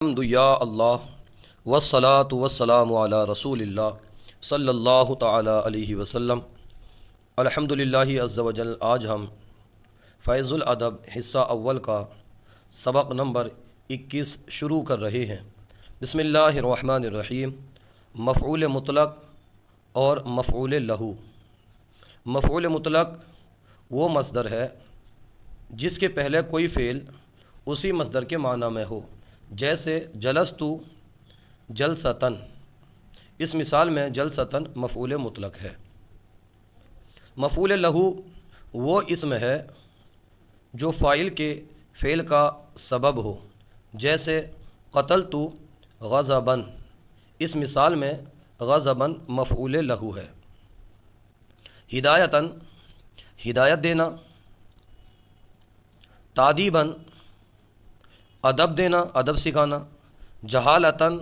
الحمد یا اللہ والصلاة والسلام علی رسول اللہ صلی اللہ تعالی علیہ وسلم۔ الحمد للہ عز و جل۔ آج ہم فیض الادب حصہ اول کا سبق نمبر 21 شروع کر رہے ہیں۔ بسم اللہ الرحمن الرحیم۔ مفعول مطلق اور مفعول لہو۔ مفعول مطلق وہ مصدر ہے جس کے پہلے کوئی فعل اسی مصدر کے معنی میں ہو، جیسے جلستو جلستن۔ اس مثال میں جلستن مفعول مطلق ہے۔ مفعول لہو وہ اسم ہے جو فاعل کے فعل کا سبب ہو، جیسے قتلتو غضبن۔ اس مثال میں غضبن مفعول لہو ہے۔ ہدایتن ہدایت دینا، تادیباً ادب دینا، ادب سکھانا، جہالتاً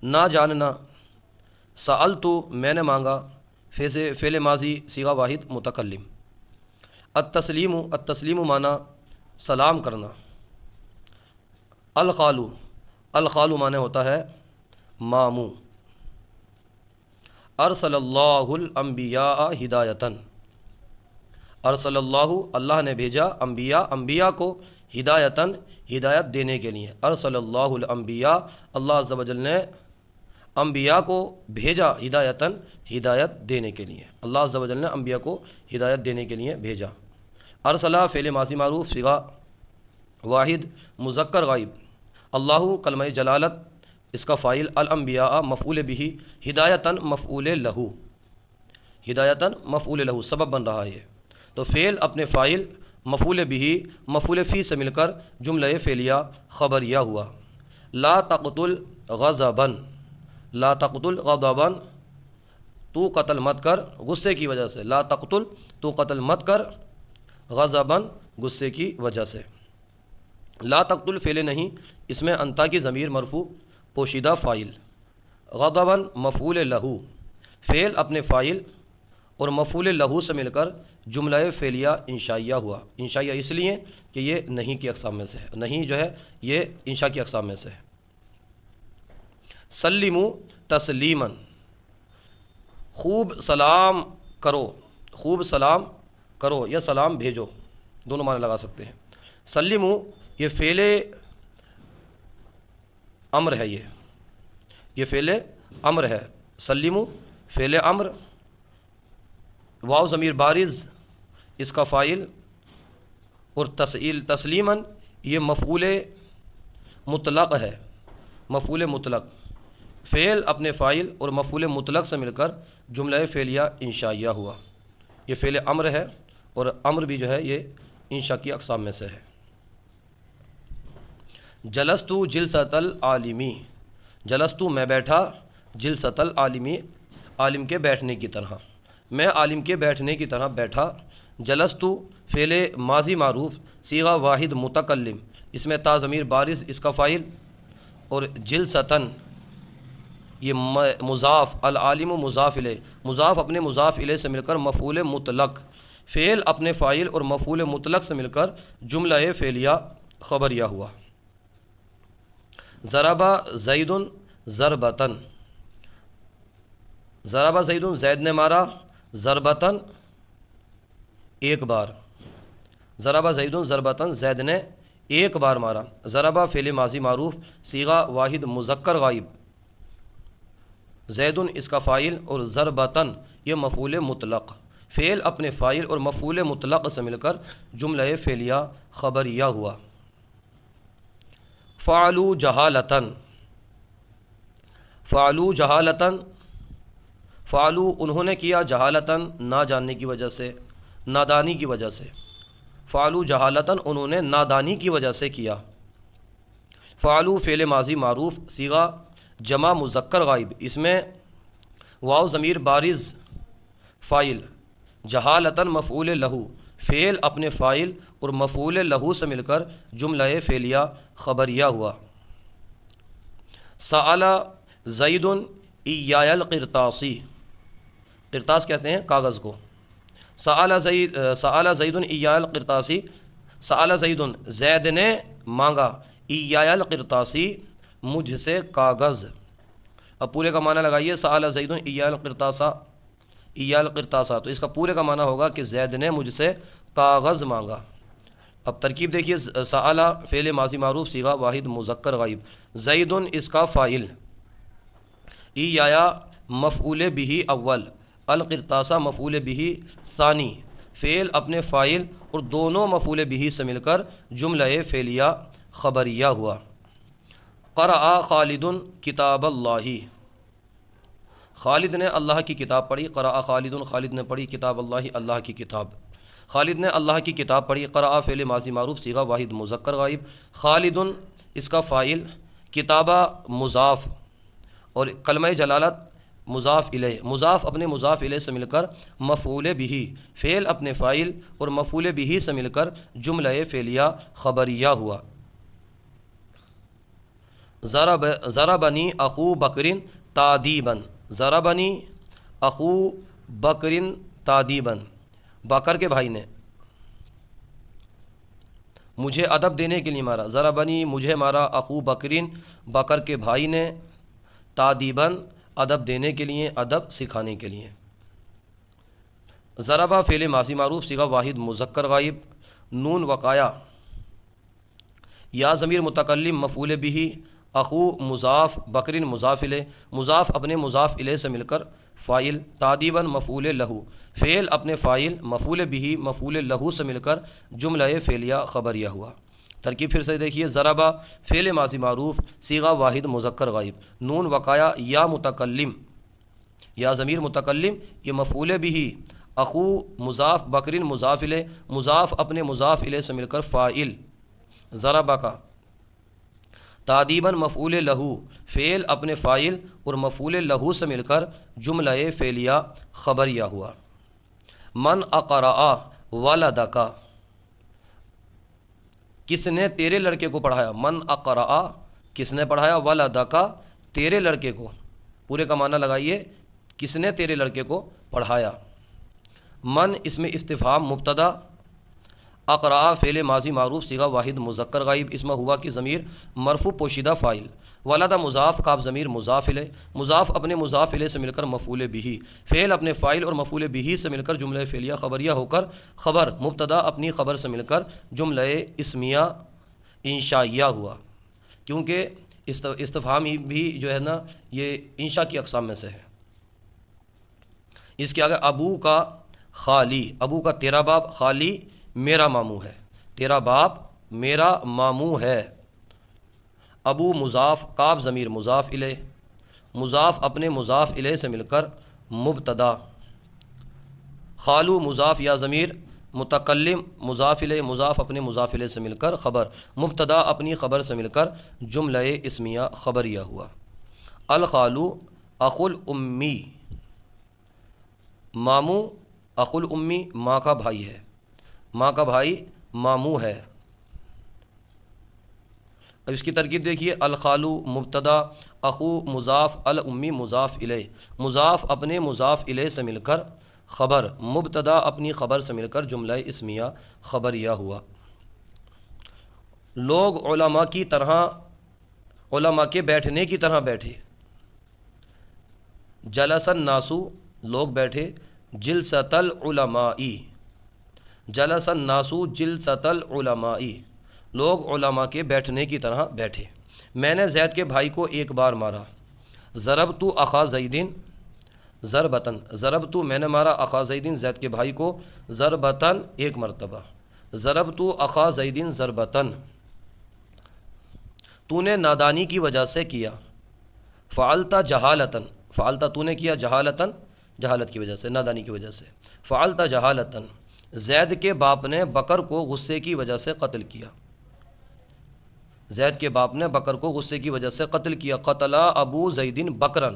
نہ جاننا، سألتو میں نے مانگا، فعل ماضی صیغہ واحد متکلم۔ التسلیم التسلیم معنی سلام کرنا۔ الخالو الخالو معنی ہوتا ہے ماموں۔ ارسل اللہ الانبیاء ہدایتاً۔ ارسل اللہ اللہ نے بھیجا، انبیاء کو ہدایتاً ہدایت دینے کے لیے۔ ارسل اللہ الانبیاء اللہ عز و جل نے انبیاء کو بھیجا ہدایتاً ہدایت دینے کے لیے۔ اللہ عز و جل نے انبیاء کو ہدایت دینے کے لیے بھیجا۔ ارسلہ فعل ماضی معروف صیغہ واحد مذکر غائب۔ اللہ کلمہ جلالت اس کا فاعل، الانبیاء مفعول بہ، ہدایتاً مفعول لہو۔ ہدایتاً مفعول لہو سبب بن رہا ہے۔ تو فعل اپنے فاعل مفعول بہ مفعول فی سے مل کر جملہ فعلیہ خبریہ ہوا۔ لا تقتل غضباً، لا تقتل غضباً، تو قتل مت کر غصے کی وجہ سے۔ لا تقتل تو قتل مت کر، غضباً غصے کی وجہ سے۔ لا تقتل فعل نہیں، اس میں انتا کی ضمیر مرفوع پوشیدہ فاعل۔ غضباً مفعول لہو، فعل اپنے فاعل اور مفعول لہو سے مل کر جملہ فعلیہ انشائیہ ہوا۔ انشائیہ اس لیے کہ یہ نہیں کی اقسام میں سے ہے، نہیں جو ہے یہ انشاء کی اقسام میں سے ہے۔ سلموا تسلیما، خوب سلام کرو، خوب سلام کرو یا سلام بھیجو، دونوں معنی لگا سکتے ہیں۔ سلموا یہ فعل امر ہے، یہ فعل امر ہے۔ سلموا فعل امر، واو ضمیر بارز اس کا فاعل، اور تسلیماً یہ مفعول مطلق ہے، مفعول مطلق۔ فعل اپنے فاعل اور مفعول مطلق سے مل کر جملہ فعلیہ انشائیہ ہوا۔ یہ فعل امر ہے اور امر بھی جو ہے یہ انشاء کی اقسام میں سے ہے۔ جلستو جلسۃ العالمی، جلستو میں بیٹھا، جلسۃ العالمی عالم کے بیٹھنے کی طرح، میں عالم کے بیٹھنے کی طرح بیٹھا۔ جلستو فعل ماضی معروف صیغہ واحد متکلم، اس میں تا ضمیر بارز اس کا فاعل، اور جلستاً یہ مضاف، العالم مضاف الیہ، مضاف اپنے مضاف الیہ سے مل کر مفعول مطلق، فعل اپنے فاعل اور مفعول مطلق سے مل کر جملہ فعلیہ خبریہ ہوا۔ ضرب زید ضربتاً، ضرب زید زید نے مارا، ضربتاً ایک بار۔ ضرب زید ضربتاً زید نے ایک بار مارا۔ ضرب فعل ماضی معروف صیغہ واحد مذکر غائب، زید اس کا فاعل اور ضربتاً یہ مفعول مطلق، فعل اپنے فاعل اور مفعول مطلق سے مل کر جملہ فعلیہ خبریہ ہوا۔ فعلوا جہالتاً، فعلوا جہالتاً، فعلوا انہوں نے کیا، جہالتاً نہ جاننے کی وجہ سے، نادانی کی وجہ سے۔ فعلوا جہالتاً انہوں نے نادانی کی وجہ سے کیا۔ فعلوا فعل ماضی معروف صیغہ جمع مذکر غائب، اس میں واو ضمیر بارز فاعل، جہالتاً مفعول لہو، فعل اپنے فاعل اور مفعول لہو سے مل کر جملہ فعلیہ خبریہ ہوا۔ سأل زید ایایا القرطاسی، قرطاس کہتے ہیں کاغذ کو۔ سأل زید ایایا القرطاسی، سأل زید زید نے مانگا، ایایا القرطاسی مجھ سے کاغذ. اب پورے کا معنی لگائیے. سأل زید ایال قرطاسا، ایال قرطاسا، تو اس کا پورے کا معنی ہوگا کہ زید نے مجھ سے کاغذ مانگا. اب ترکیب دیکھیے. سأل فعل ماضی معروف صیغہ واحد مذکر غائب. زید اس کا فاعل، ایایا مفعول بہ اول، القرطاسا مفعول بہ ثانی. فعل اپنے فاعل اور دونوں مفعول بہ سے مل کر جملہ فعلیہ خبریہ ہوا. قرأ خالد کتاب اللہ، خالد نے اللہ کی کتاب پڑھی. قرأ خالد، خالد نے پڑھی. کتاب اللہ، اللہ کی کتاب. خالد نے اللہ کی کتاب پڑھی. قرأ فعل ماضی معروف صیغہ واحد مذکر غائب. خالد اس کا فاعل، کتابہ مضاف اور کلمہ جلالت مضاف الیہ. مضاف اپنے مضاف الیہ سے مل کر مفعول بہ، فعل اپنے فاعل اور مفعول بہ سے مل کر جملہ فعلیہ خبریہ ہوا. ضربنی اخو بکر تادیبا، ضربنی اخو بکر تادیبا، بکر کے بھائی نے مجھے ادب دینے کے لیے مارا. ضربنی مجھے مارا، اخو بکرین بکر کے بھائی نے، تادیبا ادب دینے کے لیے، ادب سکھانے کے لیے. ضربہ فعل ماضی معروف صیغہ واحد مذکر غائب. نون وقایا، یا ضمیر متکلم مفعول بہ، اخو مضاف، بکرین مضاف الیہ. مضاف اپنے مضاف الیہ سے مل کر فاعل، تادیبا مفعول لہ، فعل اپنے فاعل مفعول بہ مفعول لہ سے مل کر جملہ فعلیہ خبریہ ہوا. ترکیب پھر سے دیکھیے. ضربہ فعل ماضی معروف صیغہ واحد مذکر غائب. نون وقایا، یا متکلم، یا ضمیر متکلم یہ مفعول بہ، اخو مضاف، بکرین مضاف الیہ، مضاف اپنے مضاف الیہ سے مل کر فاعل ضربہ کا. تادیبا مفعول لہ، فعل اپنے فاعل اور مفعول لہ سے مل کر جملہ فعلیہ خبریہ ہوا. من اقرأ ولدک، کس نے تیرے لڑکے کو پڑھایا. من اقرأ کس نے پڑھایا، ولدک تیرے لڑکے کو. پورے کا معنی لگائیے. کس نے تیرے لڑکے کو پڑھایا. من اس میں استفہام مبتدا، اقرأ فعل ماضی معروف صیغہ واحد مذکر غائب. اس میں ہوا کہ ضمیر مرفوع پوشیدہ فاعل. ولد مضاف، کاف ضمیر مضاف الیہ. مضاف اپنے مضاف الیہ سے مل کر مفعول بہ، فعل اپنے فاعل اور مفعول بہ سے مل کر جملہ فعلیہ خبریہ ہو کر خبر مبتدا اپنی خبر سے مل کر جملہ اسمیہ انشائیہ ہوا. کیونکہ استفہام بھی جو ہے نا یہ انشاء کی اقسام میں سے ہے. اس کے آگے ابو کا خالی، ابو کا تیرا باپ، خالی میرا ماموں ہے. تیرا باپ میرا ماموں ہے. ابو مضاف، کاف ضمیر مضاف الیہ، مضاف اپنے مضاف الیہ سے مل کر مبتدا. خالو مضاف، یا ضمیر متکلم مضاف الیہ، مضاف اپنے مضاف الیہ سے مل کر خبر، مبتدا اپنی خبر سے مل کر جملہ اسمیہ خبریہ ہوا. الخالو اخو الامی، ماموں اخو الامی ماں کا بھائی ہے. ماں کا بھائی ماموں ہے. اب اس کی ترکیب دیکھیے. الخالو مبتدا، اخو مضاف، الامی مضاف الیہ. مضاف اپنے مضاف الیہ سے مل کر خبر، مبتدا اپنی خبر سے مل کر جملہ اسمیہ خبریہ ہوا. لوگ علماء کی طرح، علماء کے بیٹھنے کی طرح بیٹھے. جلس الناس لوگ بیٹھے. جلسۃ العلماء، جلس الناس جلسۃ العلماء لوگ علماء کے بیٹھنے کی طرح بیٹھے. میں نے زید کے بھائی کو ایک بار مارا. ضربت اخا زیدین ضربتن، ضربت میں نے مارا اخا زیدین زید کے بھائی کو ضربتن ایک مرتبہ. ضربت اخا زیدین ضربتن، تو نے نادانی کی وجہ سے کیا. فعلت جہالتن، فعلت تو نے کیا، جہالتن جہالت کی وجہ سے، نادانی کی وجہ سے. فعلت جہالتن، زید کے باپ نے بکر کو غصے کی وجہ سے قتل کیا. زید کے باپ نے بکر کو غصے کی وجہ سے قتل کیا. قتل ابو زیدین بکرن،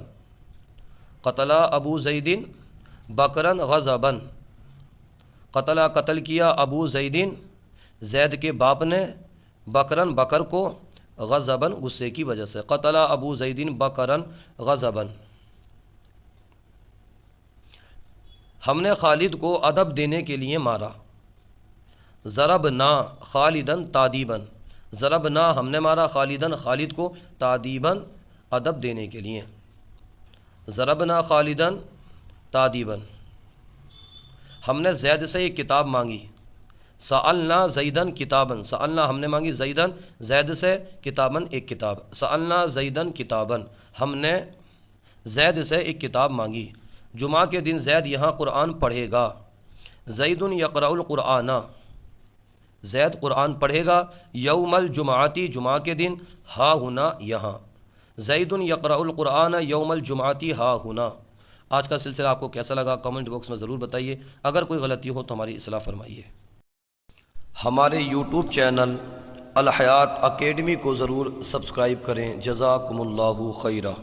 قتل ابو زیدین بکرن غضبن، قتل قتل کیا ابو زیدین زید کے باپ نے بکرن بکر کو غضبن غصے کی وجہ سے. قتل ابو زیدین بکرن غضبن. ہم نے خالد کو ادب دینے کے لیے مارا. ضربنا خالدن تادیبن، ضربنا ہم نے مارا خالدن خالد کو تعدیباً ادب دینے کے لیے، ضربنا خالدن تعدیباً۔ ہم نے زید سے ایک کتاب مانگی، سألنا زیدن کتابن، سألنا ہم نے مانگی زیدن زید سے کتابن ایک کتاب، سألنا زیدن کتابن ہم نے زید سے ایک کتاب مانگی۔ جمعہ کے دن زید یہاں قرآن پڑھے گا، زید یقرأ القرآن زید قرآن پڑھے گا، یوم الجمعاتی جمعہ کے دن، ہا ہنا یہاں، زید یقرأ القرآن یوم الجمعاتی ہا ہنا۔ آج کا سلسلہ آپ کو کیسا لگا کامنٹ باکس میں ضرور بتائیے، اگر کوئی غلطی ہو تو ہماری اصلاح فرمائیے۔ ہمارے یوٹیوب چینل الحیات اکیڈمی کو ضرور سبسکرائب کریں، جزاکم اللہ خیرہ۔